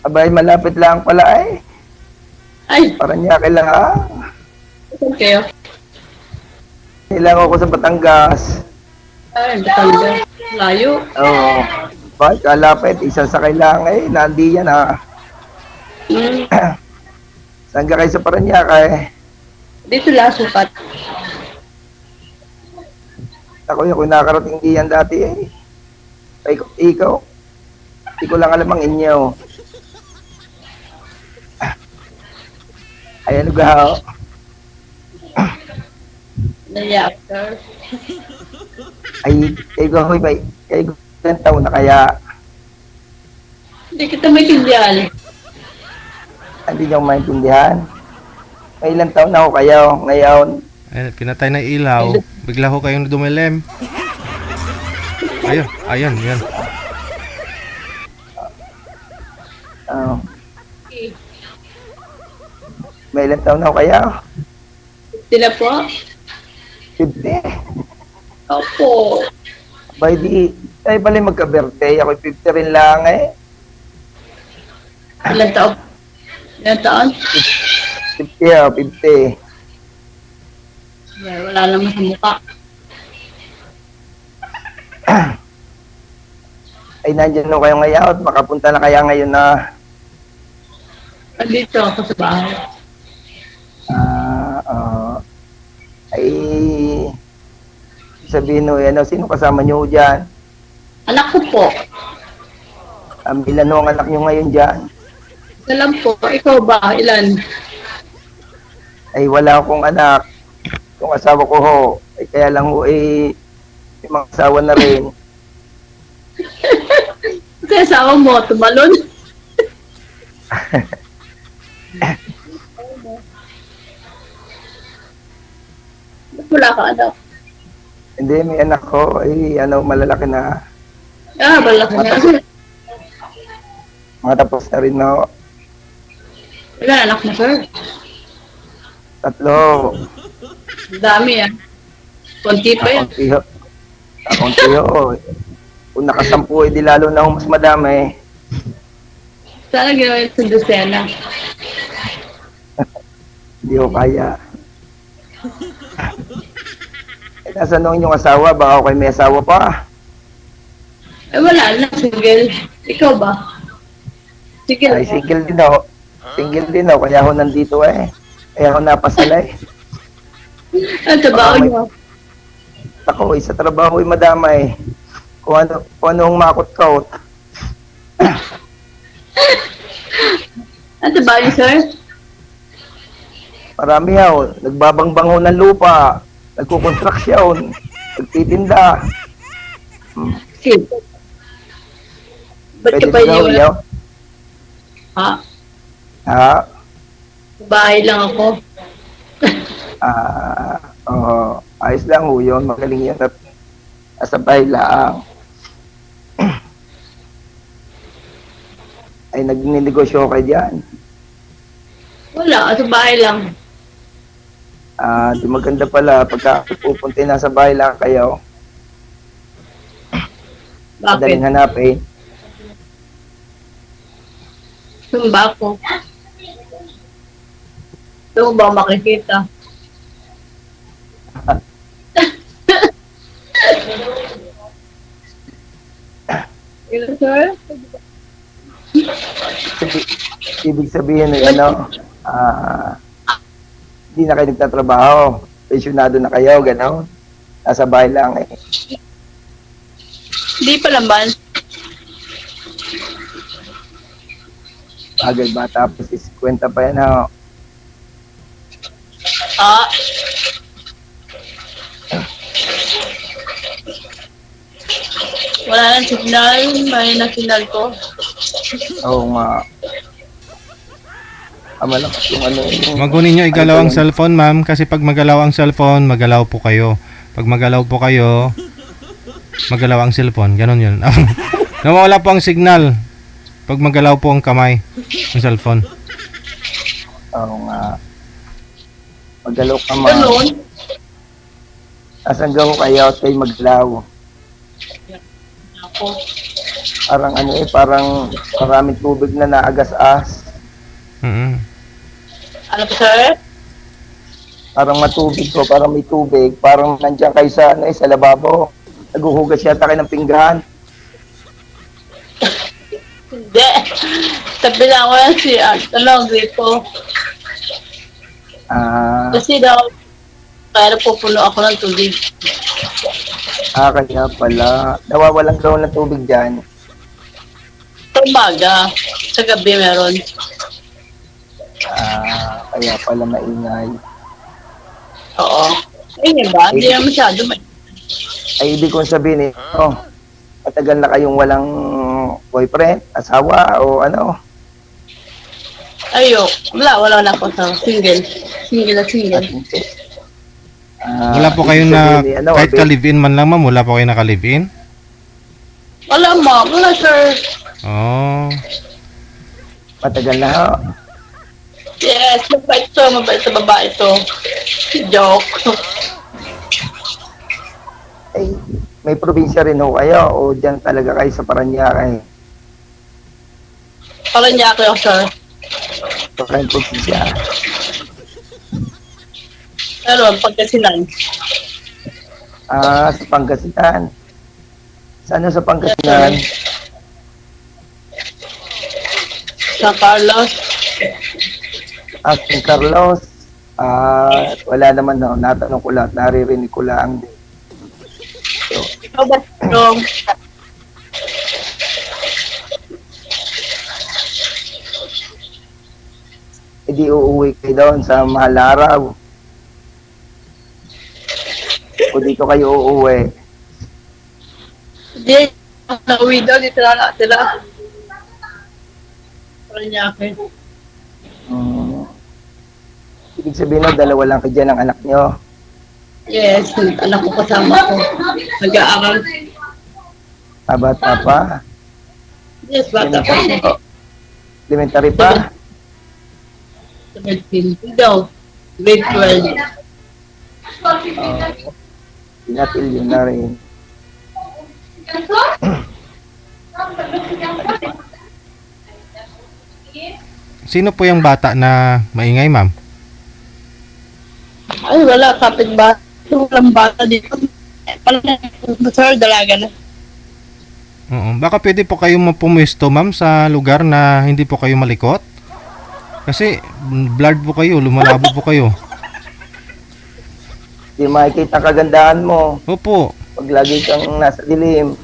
Abay, malapit lang pala eh. Ay, Paranaque lang. saan kayo? Kailangan ko sa Batangas. Ay, Batangas. Layo. Oo. Bakit kalapit? Isang sakay lang eh. Nandi yan ha. Hmm. Saan ka kayo sa Paranaque? Dito lang sukat. Ako nakarating diyan dati eh. Ikaw. Hindi ko lang alam ang inyo. Ayan ugaw. Naiyak, sir. Ay, ikaw ba? Ikaw ilang taon na kaya? Hindi kita maintindihan. Hindi niyo maintindihan. May ilang taon na ako kayo ngayon. Ay, pinatay na ilaw. Bigla ko kayong dumilim. Ayun, yan. Oh. May ilang taon na ako kaya? Sila po? 50. Opo. By di, ay pala magka-birthday. Ako 50 rin lang eh. Ilan taon? Ilan taon? 50 ah, 50. Ay, wala naman sa mukha. Ay, nandiyan na kayo ngayon. Makapunta na kaya ngayon na Andito ako sa bahay. ay sabihin nyo, ano, sino kasama nyo dyan? Anak ko po. Ilan ho ang anak nyo ngayon dyan? Isa lang po. Ikaw ba? Ilan? Ay, wala akong anak. Yung asawa ko ho, ay kaya lang ho, may mga asawa na rin. Kasi asawa mo, tumalon. Ba't wala ka anak? Hindi, may anak ko, ay ano, malalaki na. Ah, balak na. Mga tapos na rin na ho. Ilan anak mo, sir? 3. Ang dami ah. Konti pa yan. Kakunti ho. Kung nakasampu, di lalo na ho mas madami. Sana ginawa yung sundosena. Hindi ko kaya. Nasaan nung inyong asawa? Baka kayo may asawa pa. Ay, wala na. Single. Ikaw ba? Single Ay, ba? single din ako. Single din ako. Kaya ako nandito eh. Kaya ako napasala eh. Ang trabaho niyo. Ako, sa trabaho ay madamay. Kung anong makot-kaut. Ang trabaho niyo, sir? Marami ho. Nagbabangbang ho ng lupa. Nagkukonstruksyon. Nagtitinda. Sige. Ba't ka Pwede pa din ho, yun? yaw. Ha? Ha? Bahay lang ako. Oo. Ayos lang ho yun. Magaling yan. At asabay lang. Ay, nagninegosyo kayo dyan. Wala. Sa bahay lang. Di maganda pala pagka pupunta na sa bahay lang kayo. Madaling Bakit? hanapin. Sumba ako. Ito mo ba makikita? Ilan, sir? Ibig sabihin ay ano, hindi na kayo nagtatrabaho. Pensyonado na kayo, gano'n. Nasa bahay lang eh. Hindi pa naman. Agad ba? Tapos 50 pa yan ha. Ah. Wala nang signal. May na signal ko. Oo nga. Malakas yung ano. Magunin nyo igalaw ang cellphone, ma'am. Kasi pag magalaw ang cellphone, magalaw po kayo. Pag magalaw po kayo, magalaw ang cellphone. Ganon yun. Nawawala po ang signal. Pag magalaw po ang kamay ng cellphone. Oo nga. Magalaw ka ma. Ganon. Asan gaw kayo at kayo maglaw? Ako. Parang ano parang maraming tubig na naagas-as. Mm. Ano po, sir? Parang matubig ko, parang may tubig. Parang nandiyan kayo sa, sa lababo. Naguhugas yata kayo ng pinggan. Hindi. Tabi lang ko yan si, gripo. Ah, Kasi daw, kaya napupuno ako ng tubig. kaya pala. Nawawalang daw ng tubig dyan. Sa umaga, sa gabi meron. Kaya pala maingay. Oo. Ayun ba? Hindi na masyado. Ay, ibig kong sabihin matagal na kayong walang boyfriend, asawa, o ano? Ayok. Wala na ako sa single. Single na single. Wala po kayong na, kahit ka-live-in man lang ma'am, wala po kayong naka-live-in? Wala mo. Wala, sir. Oh. Matagal na ho. Yes, mabait to. Mabait sa babae to. Joke. Ay, may probinsya rin ho kayo o dyan talaga kayo sa Paranaque? Parang niya ako, sir. Sa kayong probinsya. Meron, pagkasinan. Sa Pangasinan. Saan sa Pangasinan? San Carlos. San Carlos. Wala naman ho. Natanong ko lahat. Naririnig ko lang din. Ikaw ba, Jong? Hindi uuwi kayo doon sa mahal na araw. O dito kayo uuwi. Hindi. Nauwi daw. Dito na sila. Parang niya ako. Ibig sabihin na, dalawa lang kayo dyan ng anak nyo. Yes, anak ko kasama ko. Nag-aaral. Bata pa. Yes, bata pa. Elementary pa. 17. Daw. Grade 12. Pinatil yun na rin. Sino po yung bata na maingay ma'am? Ay, wala. Kapit ba? Walang bata dito. Parang sir, dalaga na. Oo. Baka pwede po kayong pumuesto ma'am sa lugar na hindi po kayo malikot? Kasi blurred po kayo, lumalabo po kayo. Hindi makikita kagandahan mo. Opo. Pag lagi kang nasa dilim.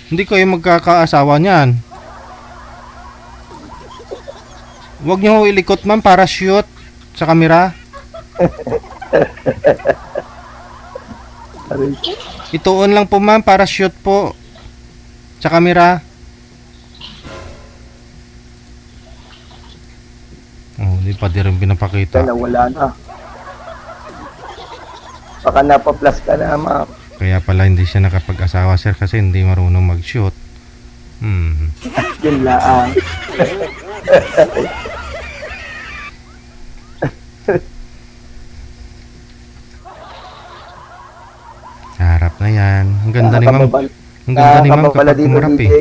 Hindi kayo magkakaasawa niyan. Huwag niyo ho ilikot ma'am para shoot sa kamera. Ituon lang po ma'am para shoot po sa kamera. Oh, di pa din rin pinapakita. Kaya wala na. Baka napaplas ka na, ma'am. Kaya pala hindi siya nakapag-asawa sir kasi hindi marunong mag-shoot. Yun lang. Harap na yan. Ang ganda ni ma'am. Ang ganda ni ma'am kapag kumarap eh.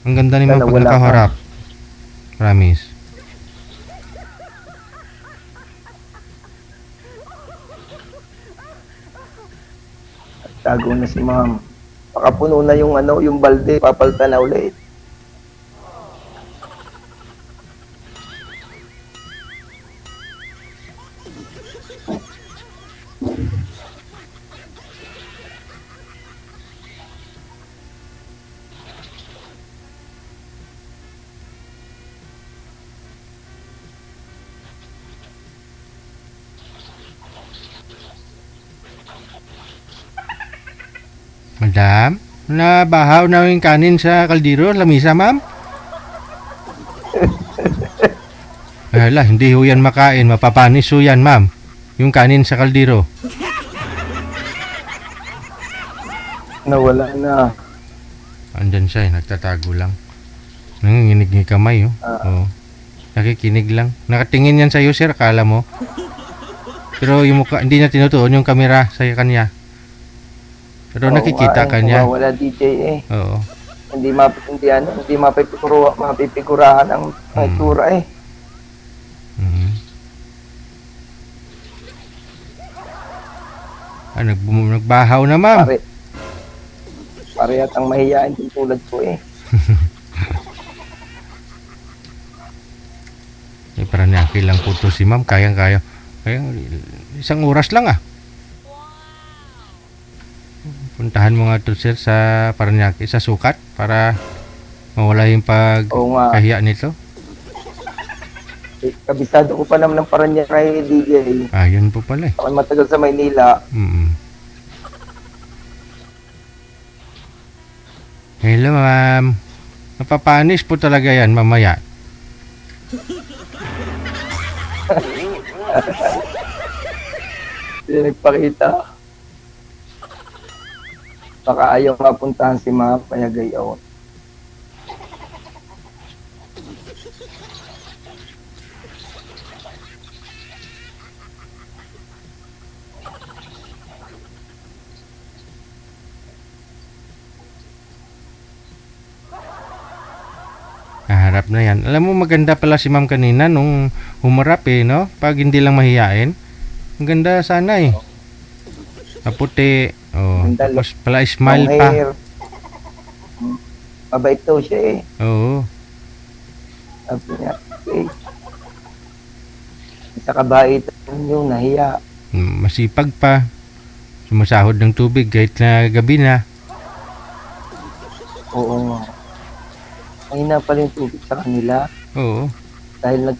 Ang ganda ni ma'am pag nakaharap. Promise. Tago na si ma'am. Baka puno na yung yung balde, papalitan na ulit. Madam, nabahaw na yung kanin sa kaldero, lamisa ma'am? Hala, hindi ho yan makain, mapapanis ho yan ma'am. Yung kanin sa kaldero. Nawala na. Andyan siya nagtatago lang. Nanginginig ni kamay oh. Nakikinig lang. Nakatingin yan sa'yo sir, akala mo. Pero yung mukha, hindi niya tinutuon yung kamera sa kanya. Pero nakikita ka niya. Wala DJ eh. Oo. Hindi mapipigurahan ang itsura eh. Mhm. Nagbahaw na, ma'am. Pare ang mahiyain din tulad ko eh. Paranaque lang po to si ma'am. Kayang-kaya. Isang oras lang ah. Puntahan mo nga to sir sa Paranaque, sa sukat para mawala yung Oo nga. pagkahiya nito. Kabisado ko pa naman ng Paranaque kay DJ. Yun po pala eh. Ako matagal sa Maynila. Hello ma'am. Napapanis po talaga yan mamaya. Hindi nagpakita. Baka ayaw mapuntahan si Ma'am kaya gayon. Harap na yan. Alam mo maganda pala si ma'am kanina nung humarap eh, no? Pag hindi lang mahiyain. Ang ganda sana eh. Maputi. Oh, Ganda, tapos pala smile Long pa. hair. Mabait daw siya eh. Oo. Sabi niya, eh. Sa kabaitan yung nahiya. Masipag pa. Sumasahod ng tubig kahit na gabi na. Oo. Mahina pala yung tubig sa kanila. Oo. Dahil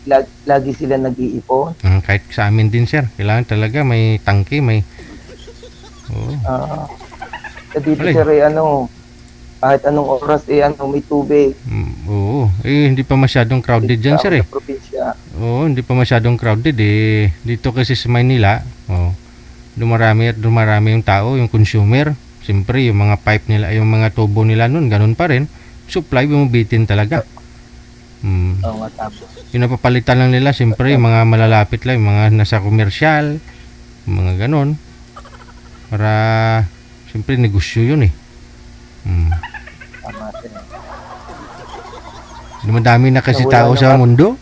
lagi sila nag-iipon. Kahit sa amin din sir. Kailangan talaga may tangke, may... Oo. Dito Alay. sir eh, kahit anong oras eh, may tubig. Oo. Eh, hindi pa masyadong crowded dyan sir eh. Sa probinsya. Oo, hindi pa masyadong crowded eh. Dito kasi sa Maynila, dumarami at dumarami yung tao, yung consumer. Siyempre, yung mga pipe nila, yung mga tubo nila nun, ganun pa rin. Supply, bumabitin talaga. Oo nga, tapos. Yung napapalitan lang nila, siyempre, yung mga malalapit lang, yung mga nasa komersyal, mga ganun. Para, siyempre, negosyo yun eh. Tama sir. Dumadami na kasi Wala tao na sa nga. mundo.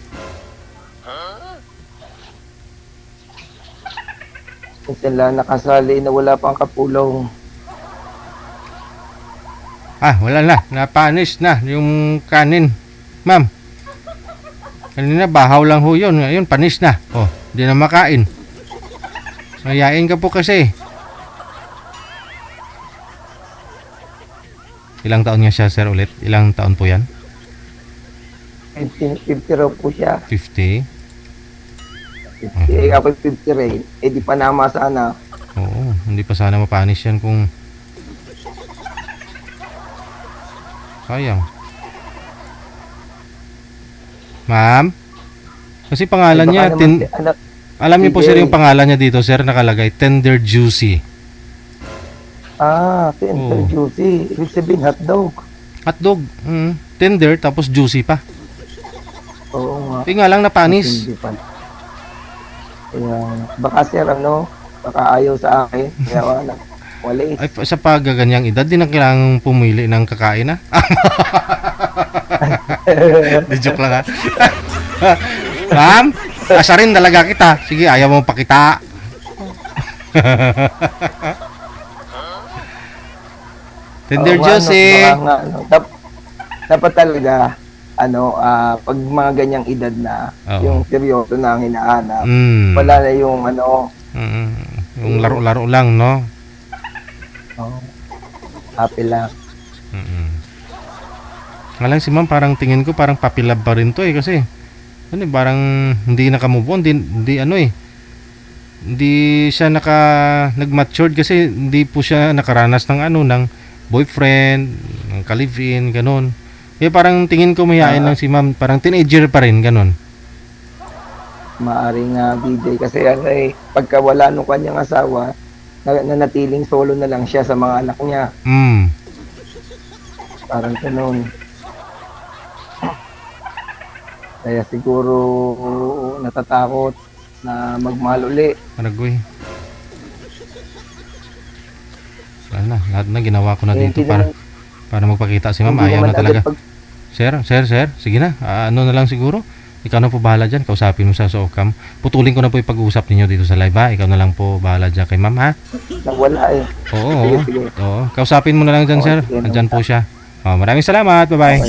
Kung sila nakasali na wala pang kapulong. Wala na. Napanis na yung kanin. Ma'am. Kanina bahaw lang ho yun. Ngayon panis na. Di na makain. Mayain ka po kasi. Ilang taon niya siya sir ulit? Ilang taon po yan? 50 raw po siya. 50? 50. Eh, ako 50 rin. Eh, di pa nama sana. Oo. Hindi pa sana mapanis yan kung... Sayang. Ma'am? Kasi pangalan Eh, niya... baka naman si anak, Alam niyo po DJ. sir yung pangalan niya dito sir nakalagay. Tender Juicy. tender Oo. juicy. Ibig sabihin, hotdog. Hotdog. Tender tapos juicy pa. Oo nga. Hindi nga lang napanis. Hindi pa. Kaya, baka sir, baka ayaw sa akin. Kaya wala. Wala eh. Ay, sa pagaganyang edad, di na kailangang pumili ng kakain ha. Di joke lang ha. Ma'am, asarin talaga kita. Sige, ayaw mo pakita. Tender Oo, Juicy. baka nga, dapat talaga, pag mga ganyang edad na, Oo. yung seryoso na ang hinahanap, Mm. wala na yung Yung laro-laro lang, no? happy lang. Nga lang si ma'am, parang tingin ko parang papilab pa rin to eh. Kasi, parang hindi nakamove on. Hindi siya nag-matured kasi hindi po siya nakaranas ng ng boyfriend, ng ka-live-in, ganun. Kaya parang tingin ko mayayain lang si ma'am, parang teenager pa rin, ganun. Maaring DJ kasi pagka wala nung kanyang asawa, nanatiling solo na lang siya sa mga anak niya. Parang ganun. Kaya siguro natatakot na magmahal uli. Paragoy. lahat na ginawa ko na Eh, dito hindi para naman- para magpakita si ma'am. hindi Ayaw naman na talaga. agad Sir, sige na. Ano na lang siguro. Ikaw na po bahala dyan. Kausapin mo sa Ocam. Putulin ko na po yung pag-uusap ninyo dito sa live, ha. Ikaw na lang po bahala dyan kay ma'am, ha. Nawala eh. Oo, Sige, oo. sige. Oo. Kausapin mo na lang dyan, Oo, sir. sige, Andyan po siya. Maraming salamat. Bye-bye.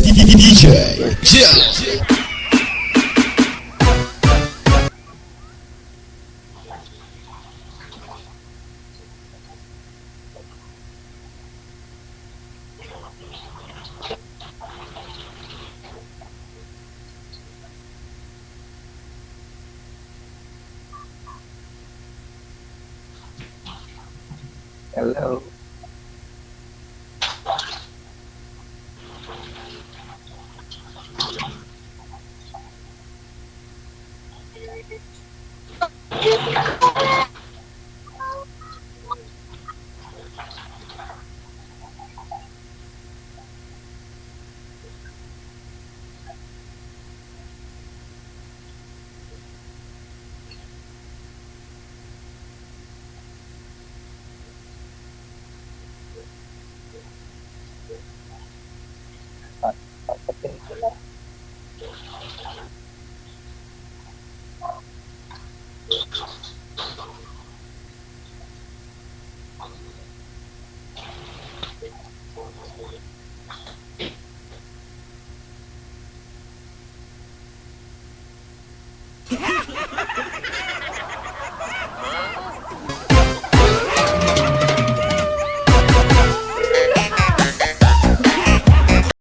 Hello.